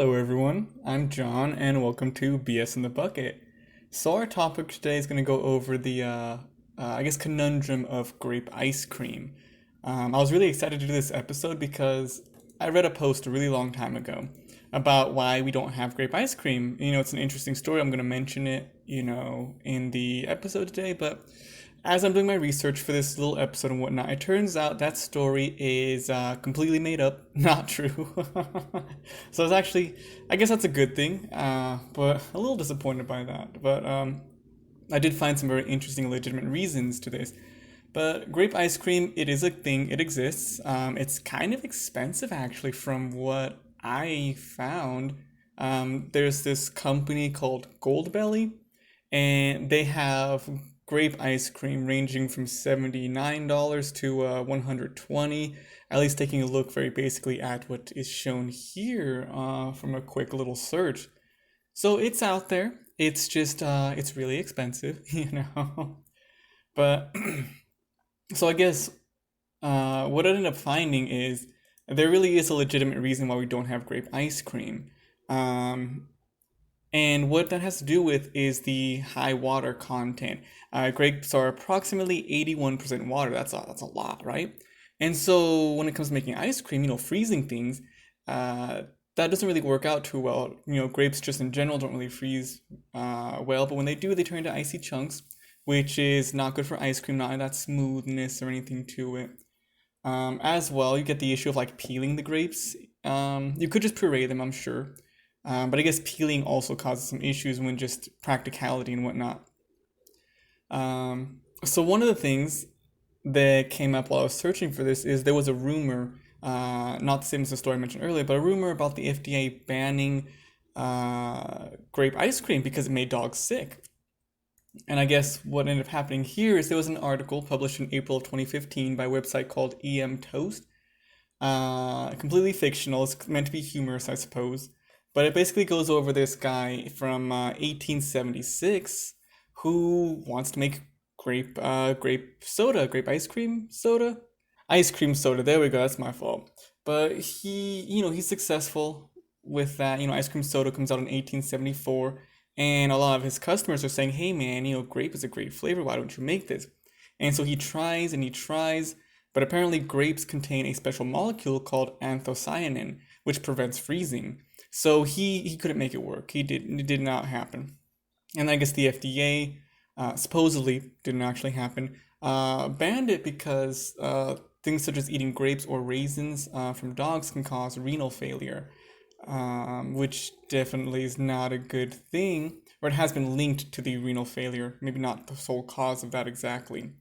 Hello, everyone. I'm John, and welcome to BS in the Bucket. So, our topic today is going to go over the conundrum of grape ice cream. I was really excited to do this episode because I read a post a really long time ago about why we don't have grape ice cream. It's an interesting story. I'm going to mention it, in the episode today, but as I'm doing my research for this little episode and whatnot, it turns out that story is completely made up, not true. So it's actually, I guess that's a good thing, but a little disappointed by that. But I did find some very interesting, legitimate reasons to this. But grape ice cream, it is a thing, it exists. It's kind of expensive, actually, from what I found. There's this company called Goldbelly, and they have grape ice cream ranging from $79 to 120, at least taking a look very basically at what is shown here from a quick little search. So it's out there. It's just it's really expensive, But so I guess what I ended up finding is there really is a legitimate reason why we don't have grape ice cream. Um, and what that has to do with is the high water content. Grapes are approximately 81% water. That's a lot, right? And so when it comes to making ice cream, freezing things, uh, that doesn't really work out too well. Grapes just in general don't really freeze well, but when they do, they turn into icy chunks, which is not good for ice cream, not that smoothness or anything to it. As well, you get the issue of like peeling the grapes. You could just puree them, I'm sure. But I guess peeling also causes some issues when just practicality and whatnot. So one of the things that came up while I was searching for this is there was a rumor, not the same as the story I mentioned earlier, but a rumor about the FDA banning grape ice cream because it made dogs sick. And I guess what ended up happening here is there was an article published in April of 2015 by a website called EM Toast. Completely fictional. It's meant to be humorous, I suppose. But it basically goes over this guy from 1876 who wants to make grape ice cream soda. Ice cream soda. There we go. That's my fault. But he's successful with that. Ice cream soda comes out in 1874, and a lot of his customers are saying, "Hey, man, grape is a great flavor. Why don't you make this?" And so he tries and he tries, but apparently grapes contain a special molecule called anthocyanin, which prevents freezing. So he couldn't make it work. It did not happen. And I guess the FDA supposedly didn't actually happen. Banned it because things such as eating grapes or raisins from dogs can cause renal failure, which definitely is not a good thing, or it has been linked to the renal failure. Maybe not the sole cause of that exactly.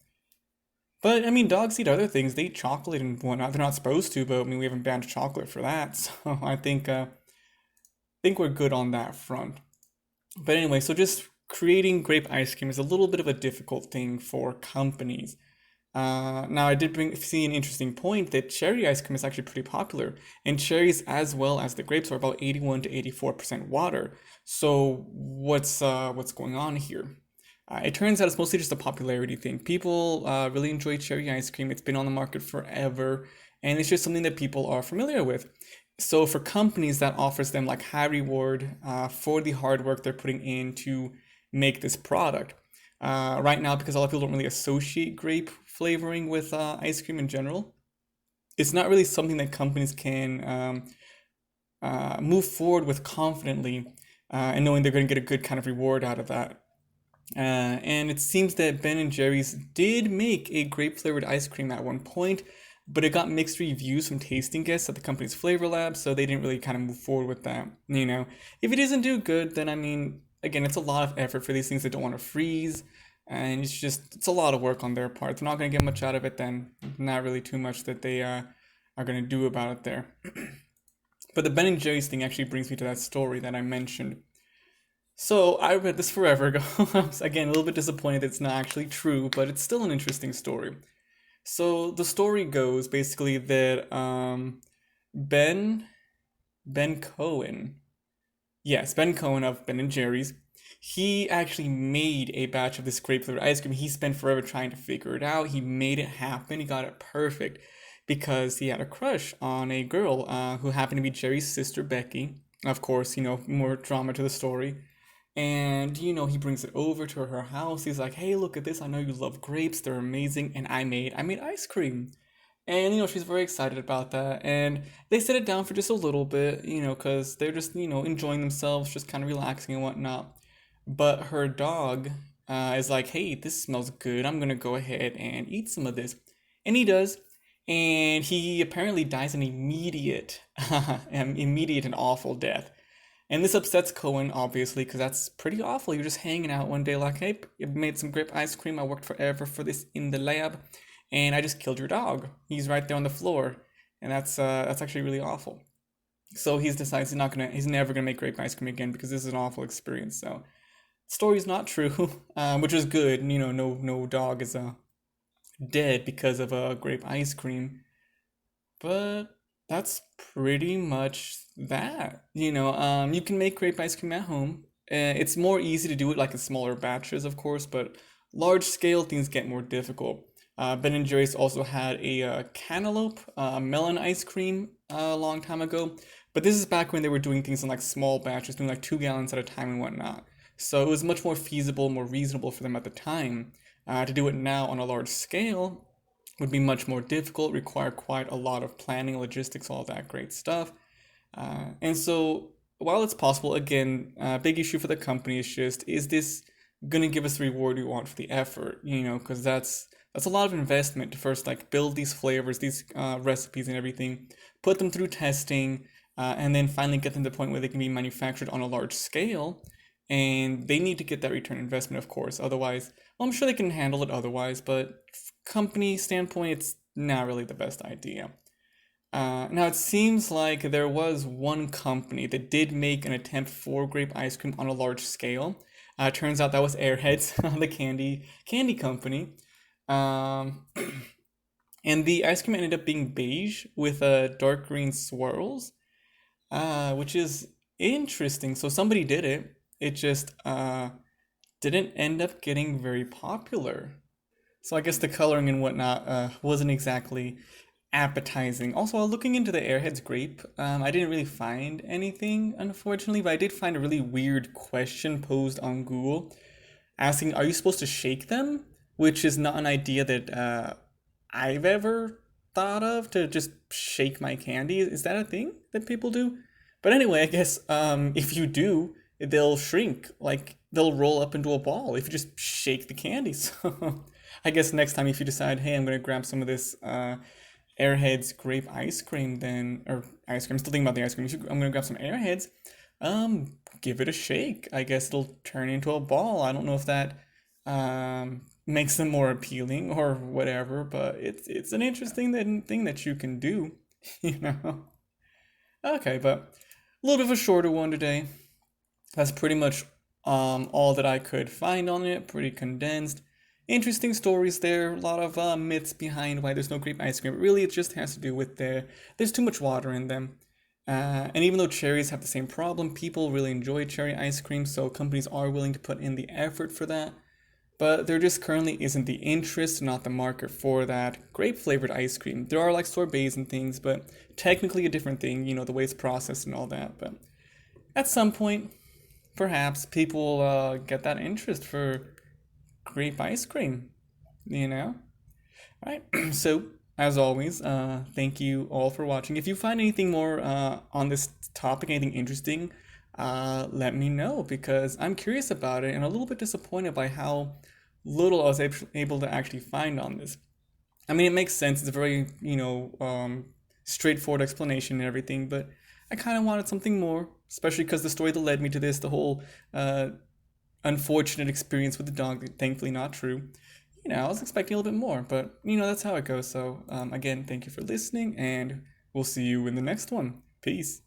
But I mean, dogs eat other things. They eat chocolate and whatnot. They're not supposed to, but I mean, we haven't banned chocolate for that. So I think we're good on that front. But anyway, so just creating grape ice cream is a little bit of a difficult thing for companies. Now, I did see an interesting point that cherry ice cream is actually pretty popular, and cherries, as well as the grapes, are about 81 to 84% water. So what's going on here? It turns out it's mostly just a popularity thing. People really enjoy cherry ice cream. It's been on the market forever, and it's just something that people are familiar with. So for companies, that offers them like high reward for the hard work they're putting in to make this product. Right now, because a lot of people don't really associate grape flavoring with ice cream in general, it's not really something that companies can move forward with confidently and knowing they're going to get a good kind of reward out of that. And it seems that Ben and Jerry's did make a grape flavored ice cream at one point, but it got mixed reviews from tasting guests at the company's flavor lab, so they didn't really kind of move forward with that. If it doesn't do good, then I mean, again, it's a lot of effort for these things that don't want to freeze, and it's a lot of work on their part. They're not going to get much out of it, then not really too much that they are going to do about it there. But the Ben and Jerry's thing actually brings me to that story that I mentioned. So I read this forever ago. I was again a little bit disappointed that it's not actually true, but it's still an interesting story. So the story goes basically that Ben Ben Cohen, yes, Ben Cohen of Ben and Jerry's, he actually made a batch of this grape flavored ice cream. He spent forever trying to figure it out. He made it happen. He got it perfect because he had a crush on a girl who happened to be Jerry's sister Becky. Of course, more drama to the story. And, he brings it over to her house. He's like, hey, look at this. I know you love grapes. They're amazing. And I made ice cream. And, she's very excited about that. And they sit it down for just a little bit, because they're just, enjoying themselves, just kind of relaxing and whatnot. But her dog is like, hey, this smells good. I'm going to go ahead and eat some of this. And he does. And he apparently dies an immediate and awful death. And this upsets Cohen, obviously, because that's pretty awful. You're just hanging out one day like, hey, I made some grape ice cream. I worked forever for this in the lab, and I just killed your dog. He's right there on the floor, and that's actually really awful. So he decides he's never gonna make grape ice cream again because this is an awful experience. So story's not true, which is good. No dog is dead because of a grape ice cream. But that's pretty much that. You can make grape ice cream at home. It's more easy to do it like in smaller batches, of course, but large scale things get more difficult. Ben and Jerry's also had a cantaloupe melon ice cream a long time ago, but this is back when they were doing things in like small batches, doing like 2 gallons at a time and whatnot. So it was much more feasible, more reasonable for them at the time. To do it now on a large scale would be much more difficult, require quite a lot of planning, logistics, all that great stuff. And so, while it's possible, again, big issue for the company is just, is this gonna give us the reward we want for the effort? Because that's a lot of investment to first like build these flavors, these recipes, and everything, put them through testing, and then finally get them to the point where they can be manufactured on a large scale. And they need to get that return investment, of course. Otherwise, well, I'm sure they can handle it otherwise, but company standpoint, it's not really the best idea. Now, it seems like there was one company that did make an attempt for grape ice cream on a large scale. Turns out that was Airheads, the candy company. Um, and the ice cream ended up being beige with dark green swirls, which is interesting. So somebody did it. It just didn't end up getting very popular. So I guess the coloring and whatnot wasn't exactly appetizing. Also, while looking into the Airheads grape, I didn't really find anything, unfortunately, but I did find a really weird question posed on Google asking, are you supposed to shake them? Which is not an idea that I've ever thought of, to just shake my candy. Is that a thing that people do? But anyway, I guess if you do, they'll shrink. Like they'll roll up into a ball if you just shake the candy. So I guess next time if you decide, hey, I'm gonna grab some of this Airheads grape ice cream, then or ice cream. I'm still thinking about the ice cream. I'm gonna grab some Airheads. Give it a shake. I guess it'll turn into a ball. I don't know if that makes them more appealing or whatever, but it's an interesting thing that you can do. You know. Okay, but a little bit of a shorter one today. That's pretty much all that I could find on it. Pretty condensed. Interesting stories there. A lot of myths behind why there's no grape ice cream. But really, it just has to do with there's too much water in them. And even though cherries have the same problem, people really enjoy cherry ice cream, so companies are willing to put in the effort for that. But there just currently isn't the interest, not the market for that grape flavored ice cream. There are like sorbets and things, but technically a different thing, the way it's processed and all that. But at some point, perhaps people will get that interest for grape ice cream, you know? All right, so as always, thank you all for watching. If you find anything more on this topic, anything interesting, let me know because I'm curious about it and a little bit disappointed by how little I was able to actually find on this. I mean, it makes sense. It's a very, straightforward explanation and everything, but I kind of wanted something more, especially because the story that led me to this, the whole unfortunate experience with the dog, thankfully not true. I was expecting a little bit more, but that's how it goes. So, again, thank you for listening, and we'll see you in the next one. Peace.